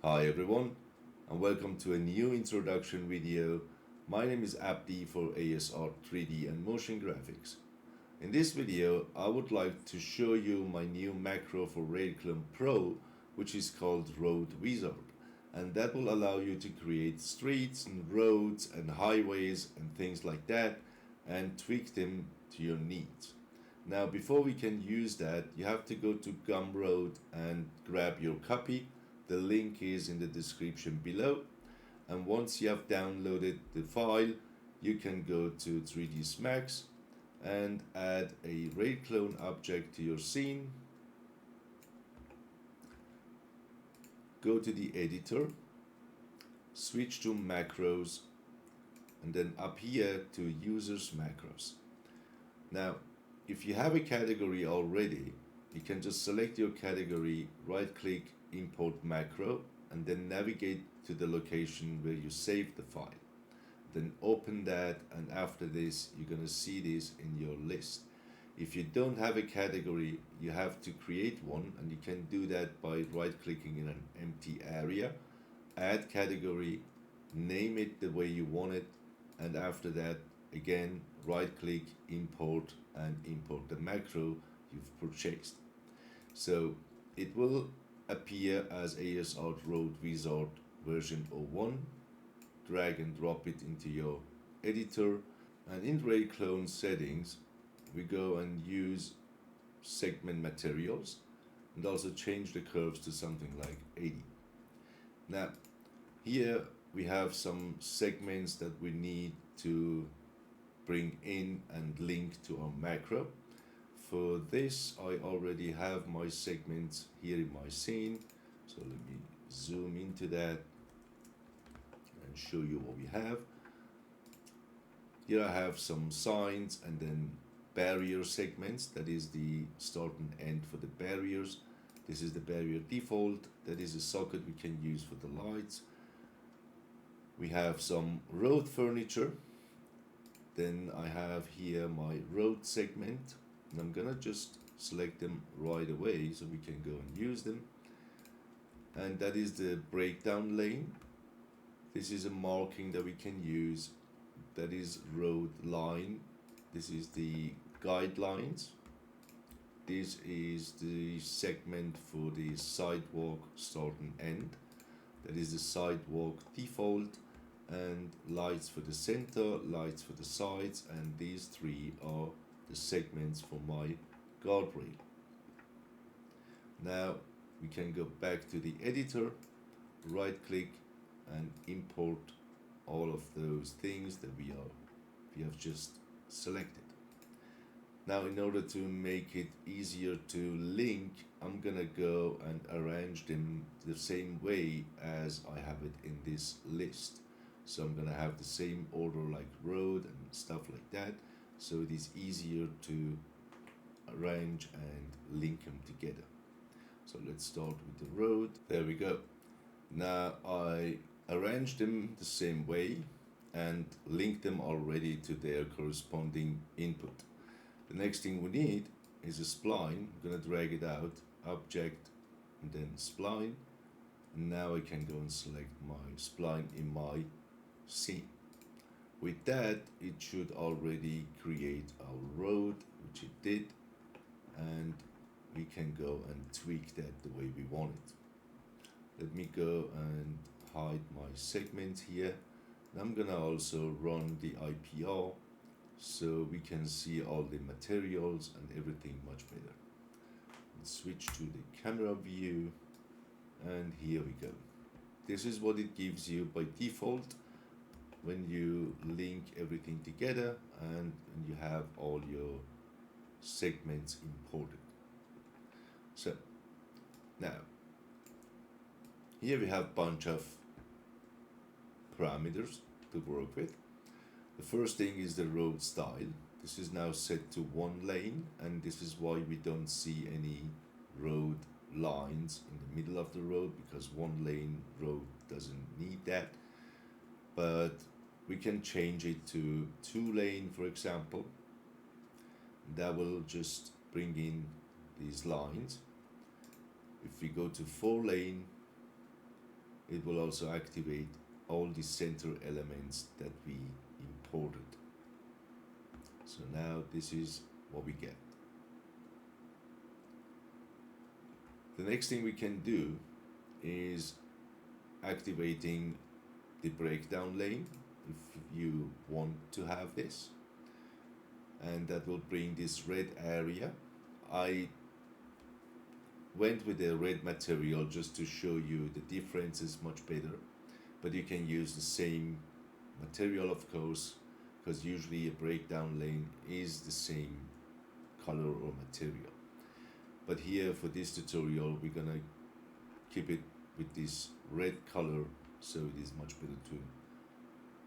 Hi everyone, and welcome to a new introduction video. My name is Abdi for AsART 3D and Motion Graphics. In this video, I would like to show you my new macro for RailClone PRO, which is called Road-Wizard, and that will allow you to create streets and roads and highways and things like that and tweak them to your needs. Now, before we can use that, you have to go to Gumroad and grab your copy. The link is in the description below. And once you have downloaded the file, you can go to 3ds Max and add a RailClone object to your scene. Go to the editor, switch to macros, and then up here to users macros. Now, if you have a category already, you can just select your category, right click, import macro, and then navigate to the location where you saved the file. Then open that, and after this you're going to see this in your list. If you don't have a category, you have to create one, and you can do that by right clicking in an empty area, add category, name it the way you want it, and after that again right click, import, and import the macro you've purchased. So it will appear as AsART Road-Wizard V01. Drag and drop it into your editor, and in RailClone settings we go and use segment materials and also change the curves to something like 80. Now here we have some segments that we need to bring in and link to our macro. For this, I already have my segments here in my scene, so let me zoom into that and show you what we have. Here I have some signs and then barrier segments, that is the start and end for the barriers. This is the barrier default, that is a socket we can use for the lights. We have some road furniture, then I have here my road segment, and I'm gonna just select them right away so we can go and use them. And that is the breakdown lane. This is a marking that we can use, that is road line. This is the guidelines. This is the segment for the sidewalk start and end. That is the sidewalk default, and lights for the center, lights for the sides, and these three are the segments for my guardrail. Now we can go back to the editor, right click, and import all of those things that we have just selected. Now, in order to make it easier to link, I'm gonna go and arrange them the same way as I have it in this list. So I'm gonna have the same order like road and stuff like that, so it is easier to arrange and link them together. So let's start with the road. There we go. Now I arranged them the same way and linked them already to their corresponding input. The next thing we need is a spline. I'm gonna drag it out, object, and then spline. And now I can go and select my spline in my scene. With that, it should already create our road, which it did, and we can go and tweak that the way we want it. Let me go and hide my segment here. And I'm gonna also run the IPR so we can see all the materials and everything much better. Let's switch to the camera view, and here we go. This is what it gives you by default when you link everything together and you have all your segments imported. So now here we have a bunch of parameters to work with. The first thing is the road style. This is now set to one lane, and this is why we don't see any road lines in the middle of the road, because one lane road doesn't need that. But we can change it to 2 lane, for example. That will just bring in these lines. If we go to 4 lane, it will also activate all the center elements that we imported. So now this is what we get. The next thing we can do is activating the breakdown lane if you want to have this, and that will bring this red area. I went with the red material just to show you the difference is much better, but you can use the same material, of course, because usually a breakdown lane is the same color or material. But here for this tutorial we're gonna keep it with this red color, so it is much better to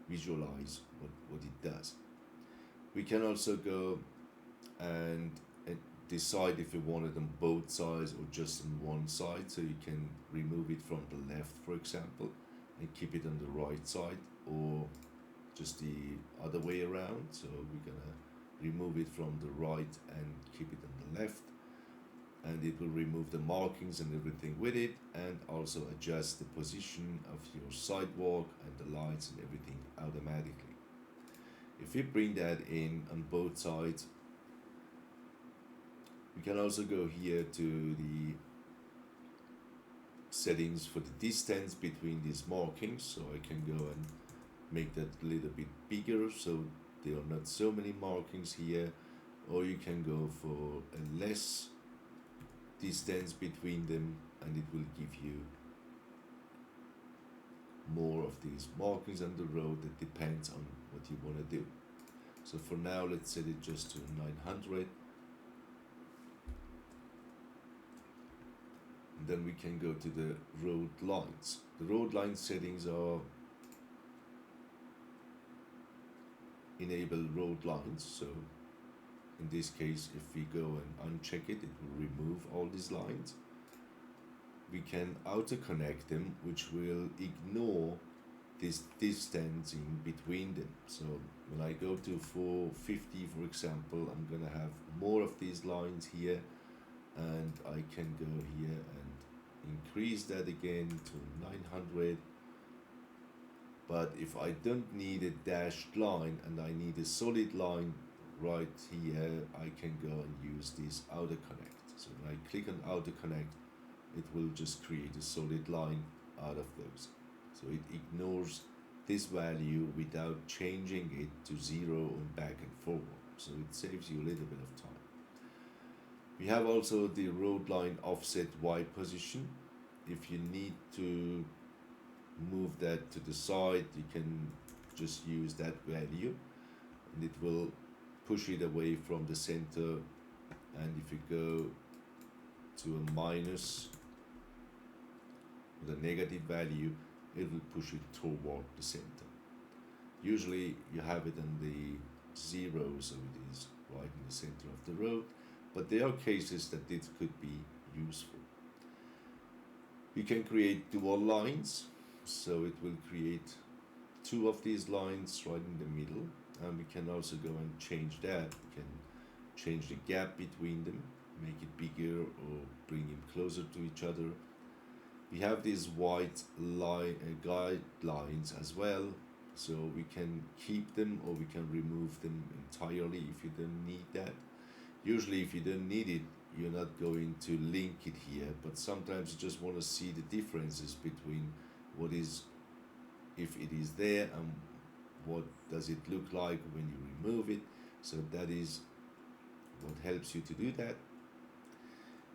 visualize what it does. We can also go and decide if you want it on both sides or just on one side, so you can remove it from the left, for example, and keep it on the right side, or just the other way around. So we're gonna remove it from the right and keep it on the left, and it will remove the markings and everything with it, and also adjust the position of your sidewalk and the lights and everything automatically. If we bring that in on both sides, we can also go here to the settings for the distance between these markings, so I can go and make that a little bit bigger so there are not so many markings here, or you can go for a less distance between them and it will give you more of these markings on the road. That depends on what you want to do. So for now, let's set it just to 900. And then we can go to the road lines. The road line settings are enable road lines. So in this case, if we go and uncheck it, it will remove all these lines. We can auto connect them, which will ignore this distance in between them. So when I go to 450, for example, I'm gonna have more of these lines here, and I can go here and increase that again to 900. But if I don't need a dashed line and I need a solid line right here, I can go and use this auto connect. So when I click on auto connect, it will just create a solid line out of those. So it ignores this value without changing it to 0 and back and forward. So it saves you a little bit of time. We have also the road line offset Y position. If you need to move that to the side, you can just use that value and it will push it away from the center. And if you go to a minus with a negative value, it will push it toward the center. Usually you have it on the 0, so it is right in the center of the road, but there are cases that this could be useful. We can create dual lines, so it will create 2 of these lines right in the middle, and we can also go and change that. We can change the gap between them, make it bigger or bring them closer to each other. We have these white guidelines as well, so we can keep them or we can remove them entirely if you don't need that. Usually if you don't need it, you're not going to link it here, but sometimes you just want to see the differences between what is, if it is there, and what does it look like when you remove it. So that is what helps you to do that.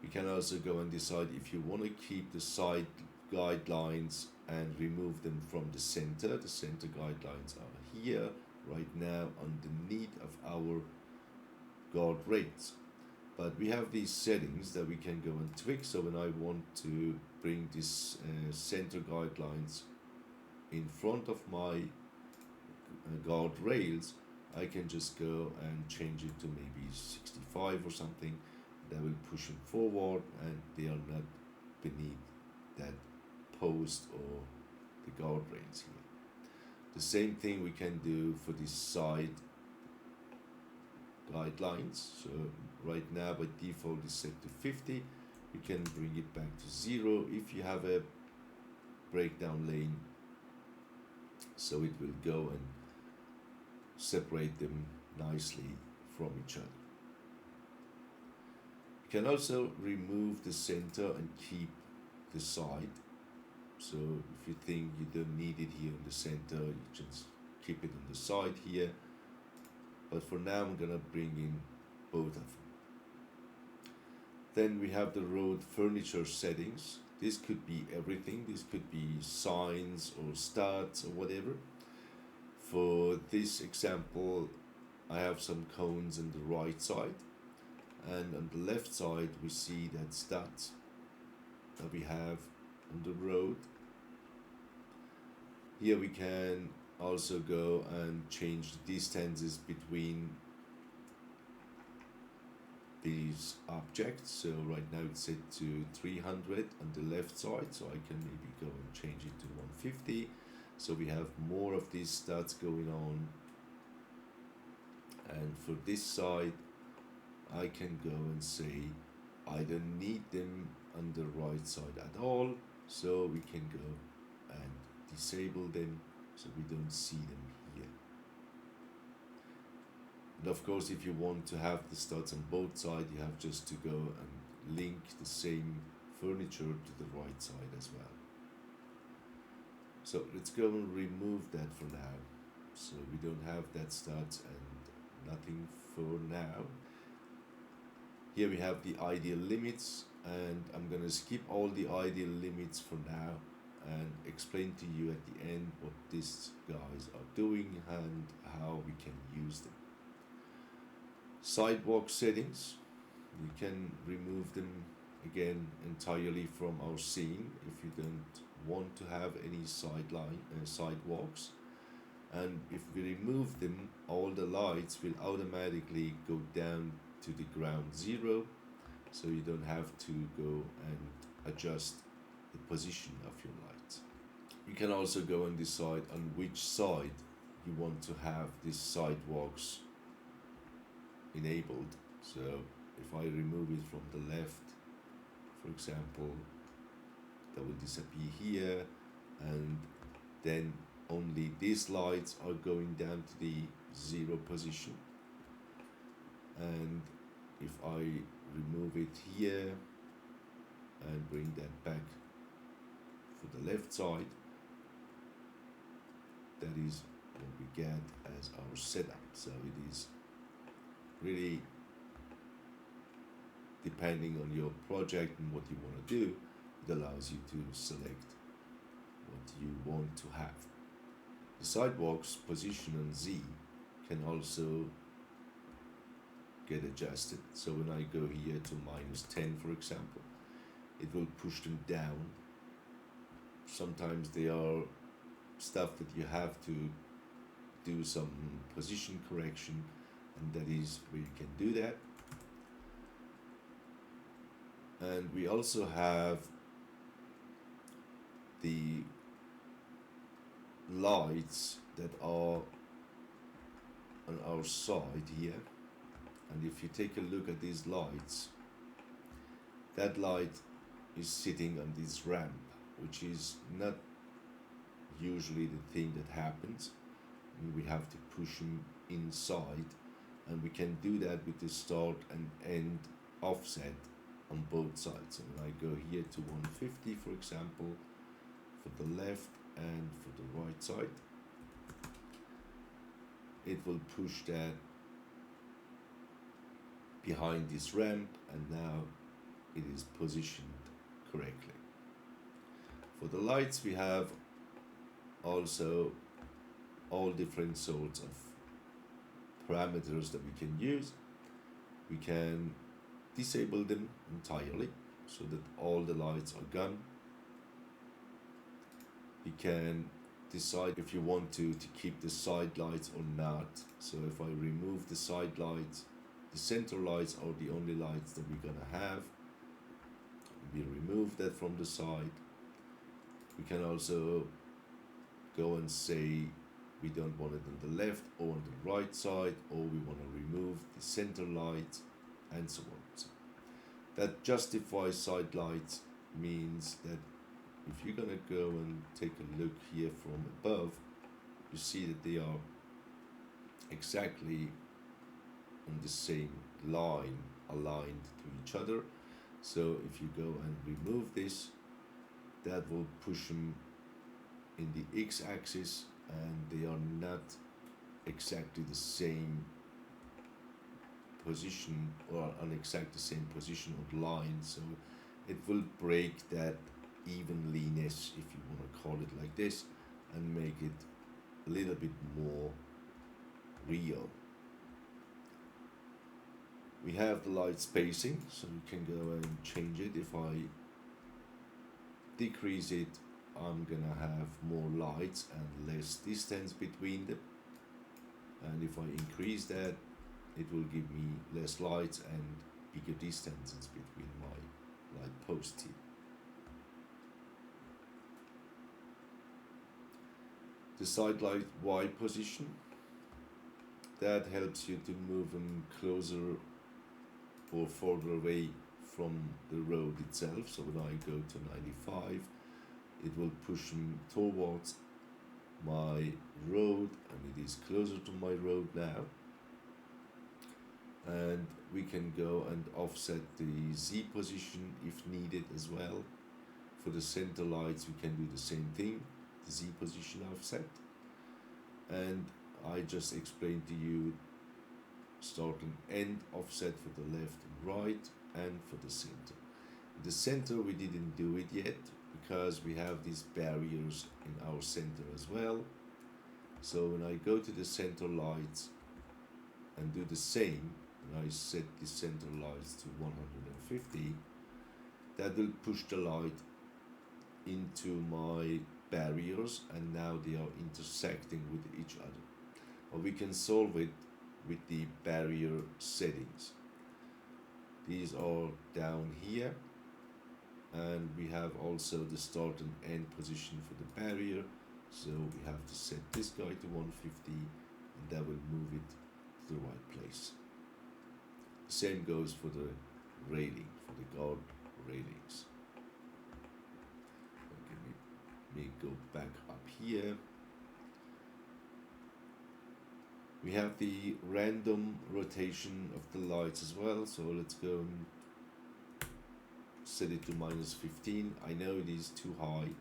You can also go and decide if you want to keep the side guidelines and remove them from the center. The center guidelines are here right now underneath of our guardrails. But we have these settings that we can go and tweak. So when I want to bring this center guidelines in front of my guardrails, I can just go and change it to maybe 65 or something. That will push them forward and they are not beneath that post or the guardrails here. The same thing we can do for the side guidelines. So right now by default is set to 50. You can bring it back to 0. If you have a breakdown lane, so it will go and separate them nicely from each other. You can also remove the center and keep the side. So if you think you don't need it here in the center, you just keep it on the side here. But for now, I'm gonna bring in both of them. Then we have the road furniture settings. This could be everything. This could be signs or studs or whatever. For this example, I have some cones on the right side, and on the left side we see that studs that we have on the road. Here we can also go and change the distances between these objects. So right now it's set to 300 on the left side, so I can maybe go and change it to 150. So we have more of these studs going on. And for this side, I can go and say I don't need them on the right side at all, so we can go and disable them so we don't see them here. And of course, if you want to have the studs on both sides, you have just to go and link the same furniture to the right side as well. So let's go and remove that for now. So we don't have that studs and nothing for now. Here we have the ideal limits, and I'm gonna skip all the ideal limits for now and explain to you at the end what these guys are doing and how we can use them. Sidewalk settings, you can remove them again entirely from our scene if you don't want to have any sidewalks. And if we remove them, all the lights will automatically go down to the ground zero, so you don't have to go and adjust the position of your lights. You can also go and decide on which side you want to have these sidewalks enabled. So if I remove it from the left, for example, that will disappear here, and then only these lights are going down to the zero position. And if I remove it here and bring that back for the left side, that is what we get as our setup. So it is really depending on your project and what you want to do, it allows you to select what you want to have. The sidewalk's position on Z can also get adjusted. So when I go here to -10, for example, it will push them down. Sometimes they are stuff that you have to do some position correction, and that is where you can do that. And we also have the lights that are on our side here. And if you take a look at these lights, that light is sitting on this ramp, which is not usually the thing that happens. And we have to push them inside, and we can do that with the start and end offset on both sides. So when I go here to 150, for example, for the left and for the right side, it will push that behind this ramp, and now it is positioned correctly. For the lights, we have also all different sorts of parameters that we can use. We can disable them entirely so that all the lights are gone. You can decide if you want to keep the side lights or not. So if I remove the side lights, the center lights are the only lights that we're gonna have. We remove that from the side. We can also go and say we don't want it on the left or on the right side, or we want to remove the center light, and so on. So that justifies side lights means that if you're gonna go and take a look here from above, you see that they are exactly on the same line, aligned to each other. So if you go and remove this, that will push them in the x-axis, and they are not exactly the same position, or on exactly the same position of line. So it will break that evenliness, if you want to call it like this, and make it a little bit more real. We have the light spacing, so you can go and change it. If I decrease it, I'm gonna have more lights and less distance between them. And if I increase that, it will give me less lights and bigger distances between my light posts here. The side light Y position, that helps you to move them closer or further away from the road itself. So when I go to 95, it will push them towards my road, and it is closer to my road now. And we can go and offset the Z position if needed as well. For the center lights, we can do the same thing, the Z position offset. And I just explained to you start and end offset for the left and right, and for the center. In the center we didn't do it yet because we have these barriers in our center as well. So when I go to the center lights and do the same, and I set the center lights to 150, that will push the light into my barriers, and now they are intersecting with each other. Or we can solve it with the barrier settings. These are down here, and we have also the start and end position for the barrier. So we have to set this guy to 150, and that will move it to the right place. The same goes for the railing, for the guard railings. Okay, let me go back up here. We have the random rotation of the lights as well, so let's go and set it to -15. I know it is too high.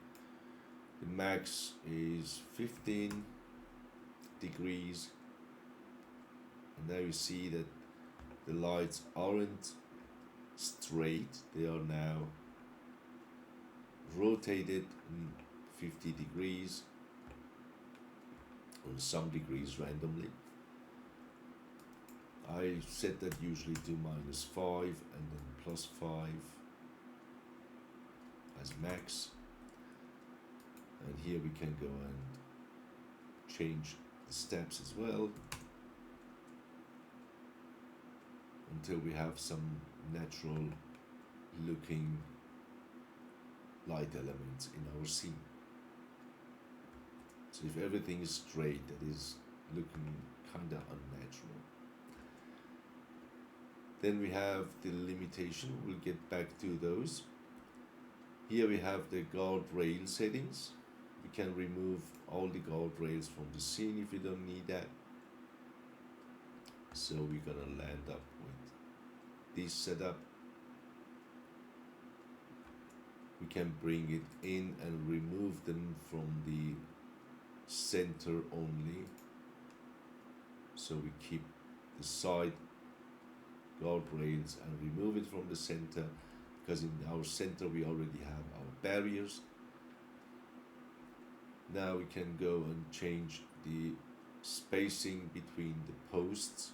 The max is 15 degrees, and now you see that the lights aren't straight, they are now rotated in 50 degrees, or some degrees randomly. I set that usually to -5 and then +5 as max. And here we can go and change the steps as well until we have some natural looking light elements in our scene. So if everything is straight, that is looking kinda unnatural. Then we have the limitation, we'll get back to those. Here we have the guardrail settings. We can remove all the guardrails from the scene if we don't need that. So we're gonna land up with this setup. We can bring it in and remove them from the center only. So we keep the side guardrails and remove it from the center, because in our center we already have our barriers. Now we can go and change the spacing between the posts.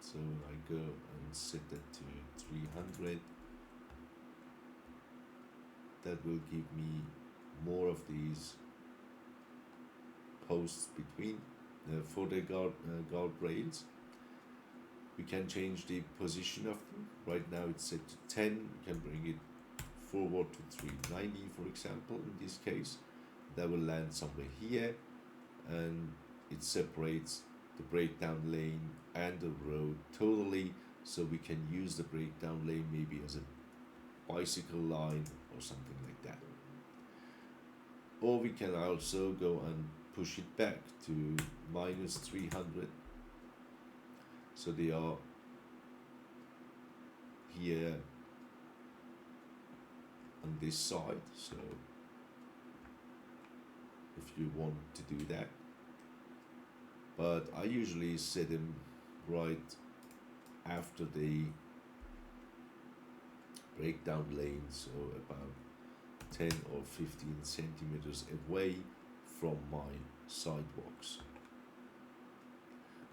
So I go and set that to 300. That will give me more of these posts between for the guardrails. We can change the position of them. Right now it's set to 10. We can bring it forward to 390, for example, in this case. That will land somewhere here, and it separates the breakdown lane and the road totally, so we can use the breakdown lane maybe as a bicycle line or something like that. or we can also go and push it back to minus 300. So they are here on this side. So if you want to do that, but I usually set them right after the breakdown lane, so about 10 or 15 centimeters away from my sidewalks.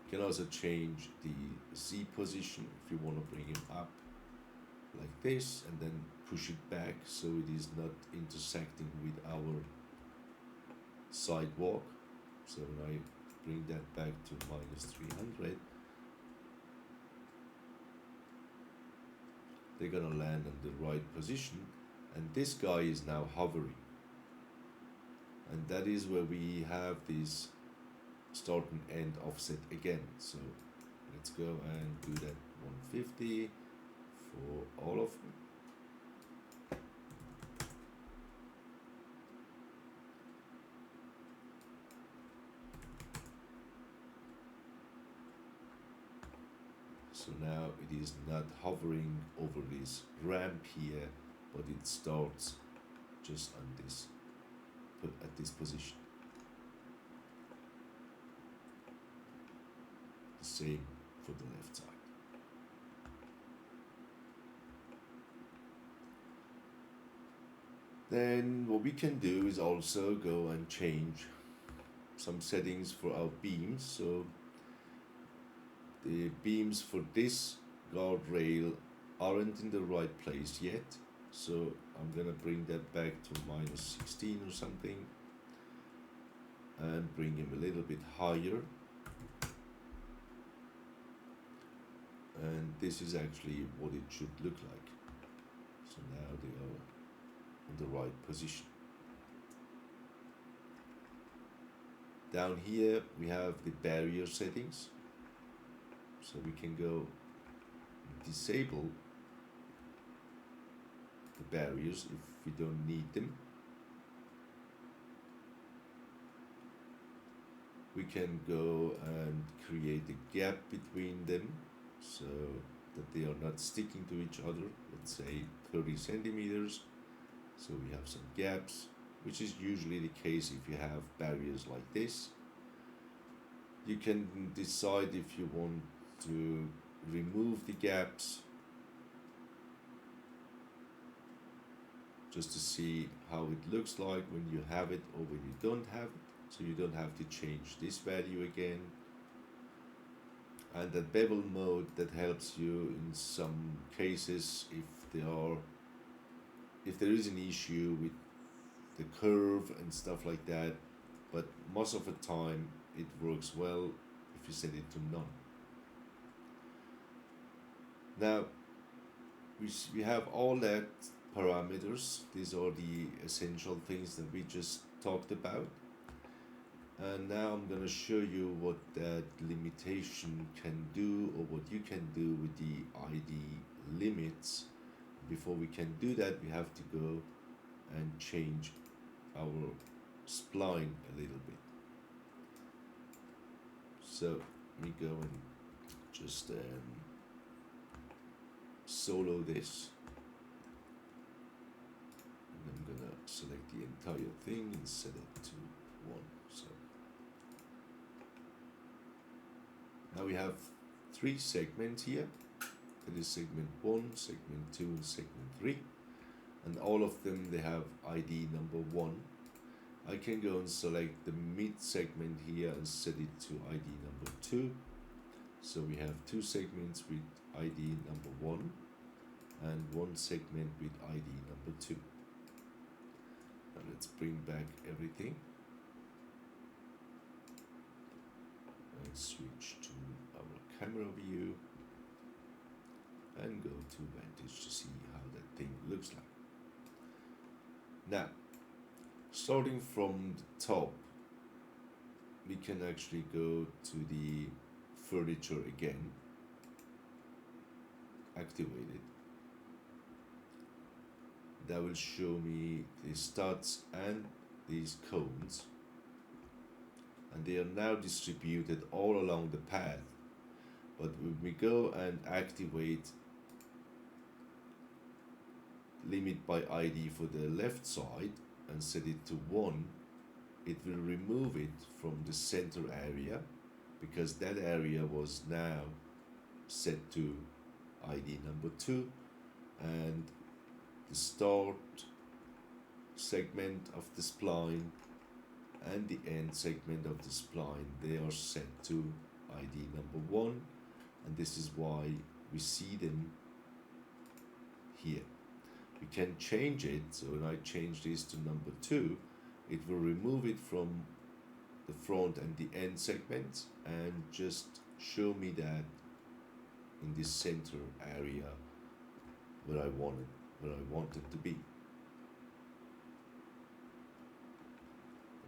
You can also change the Z position if you want to bring it up like this and then push it back so it is not intersecting with our sidewalk. So when I bring that back to minus 300, they're gonna land on the right position, and this guy is now hovering, and that is where we have this start and end offset again. So let's go and do that 150 for all of them. So now it is not hovering over this ramp here, but it starts just on this, at this position. The same for the left side. Then what we can do is also go and change some settings for our beams. So the beams for this guardrail aren't in the right place yet, so I'm gonna bring that back to minus 16 or something and bring him a little bit higher, and this is actually what it should look like. So now they are in the right position. Down here we have the barrier settings. So we can go disable the barriers if we don't need them. We can go and create a gap between them so that they are not sticking to each other, let's say 30 centimeters. So we have some gaps, which is usually the case if you have barriers like this. You can decide if you want to remove the gaps just to see how it looks like when you have it or when you don't have it, so you don't have to change this value again. And that bevel mode, that helps you in some cases if there is an issue with the curve and stuff like that, but most of the time it works well if you set it to none. Now we have all that parameters. These are the essential things that we just talked about, and now I'm going to show you what that limitation can do, or what you can do with the ID limits. Before we can do that, we have to go and change our spline a little bit. So let me go and just solo this, and I'm gonna select the entire thing and set it to 1. So now we have 3 segments here. That is segment 1, segment 2, and segment 3, and all of them, they have ID number 1. I can go and select the mid segment here and set it to ID number 2. So we have 2 segments with ID number 1 and 1 segment with ID number 2. Now let's bring back everything and switch to our camera view and go to Vantage to see how that thing looks like. Now, starting from the top, we can actually go to the furniture again, activate it. That will show me the studs and these cones, and they are now distributed all along the path. But when we go and activate limit by ID for the left side and set it to 1, it will remove it from the center area, because that area was now set to ID number 2, and the start segment of the spline and the end segment of the spline, they are set to ID number 1, and this is why we see them here. We can change it, so when I change this to number 2, it will remove it from the front and the end segments and just show me that in this center area where I want it to be.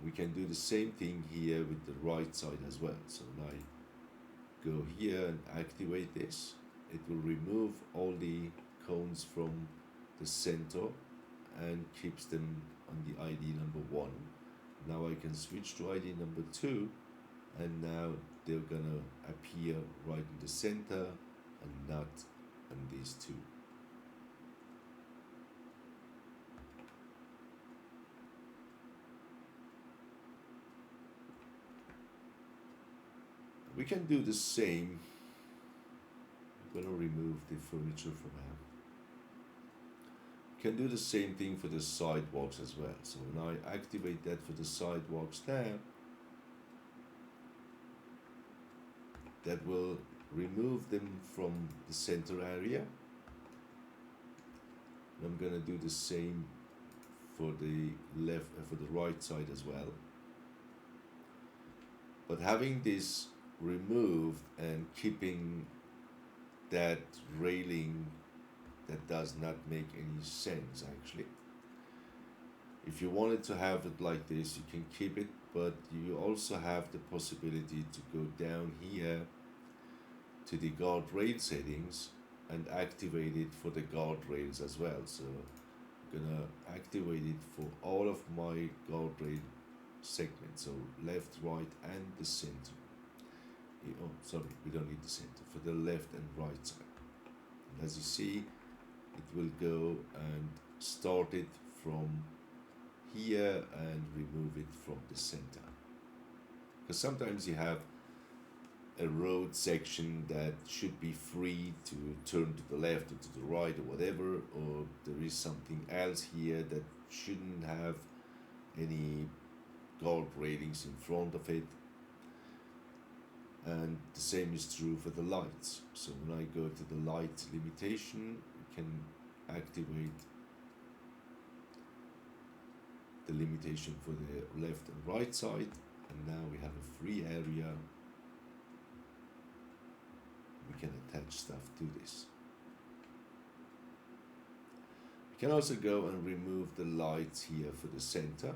We can do the same thing here with the right side as well. So when I go here and activate this, it will remove all the cones from the center and keeps them on the ID number 1. Now I can switch to ID number 2, and now they're gonna appear right in the center and not on these two. We can do the same. I'm gonna remove the furniture for now. Can do the same thing for the sidewalks as well. So when I activate that for the sidewalks now, that will remove them from the center area. And I'm gonna do the same for the left and for the right side as well. But having this removed and keeping that railing, that does not make any sense actually. If you wanted to have it like this, you can keep it, but you also have the possibility to go down here to the guardrail settings and activate it for the guardrails as well. So I'm gonna activate it for all of my guardrail segments, so left, right, and the center. Oh, sorry, we don't need the center, for the left and right side. And as you see, it will go and start it from here and remove it from the center. Because sometimes you have a road section that should be free to turn to the left or to the right or whatever, or there is something else here that shouldn't have any guard railings in front of it. And the same is true for the lights. So when I go to the light limitation, we can activate the limitation for the left and right side, and now we have a free area. We can attach stuff to this. We can also go and remove the lights here for the center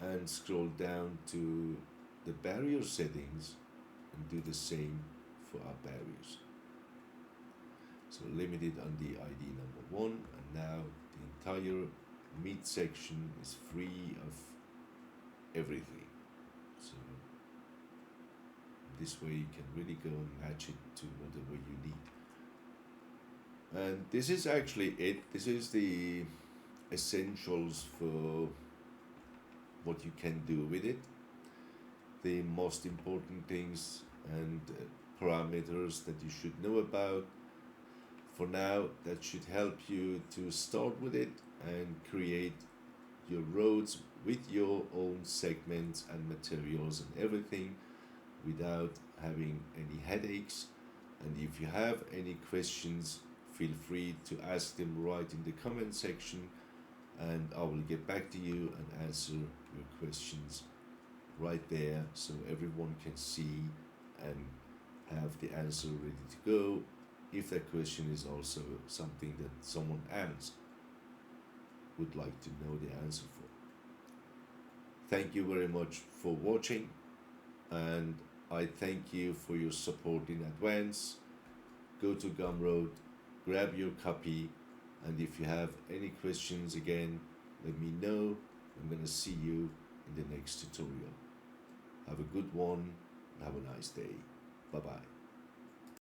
and scroll down to the barrier settings and do the same for our barriers. So limited on the ID number 1, and now the entire midsection is free of everything. So this way you can really go and match it to whatever you need. And this is actually it. This is the essentials for what you can do with it. The most important things and parameters that you should know about. For now, that should help you to start with it and create your roads with your own segments and materials and everything without having any headaches. And if you have any questions, feel free to ask them right in the comment section, and I will get back to you and answer your questions right there, so everyone can see and have the answer ready to go if that question is also something that someone else would like to know the answer for. Thank you very much for watching, and I thank you for your support in advance. Go to Gumroad, grab your copy, And if you have any questions, again, let me know. I'm going to see you in the next tutorial. Have a good one and have a nice day. Bye bye.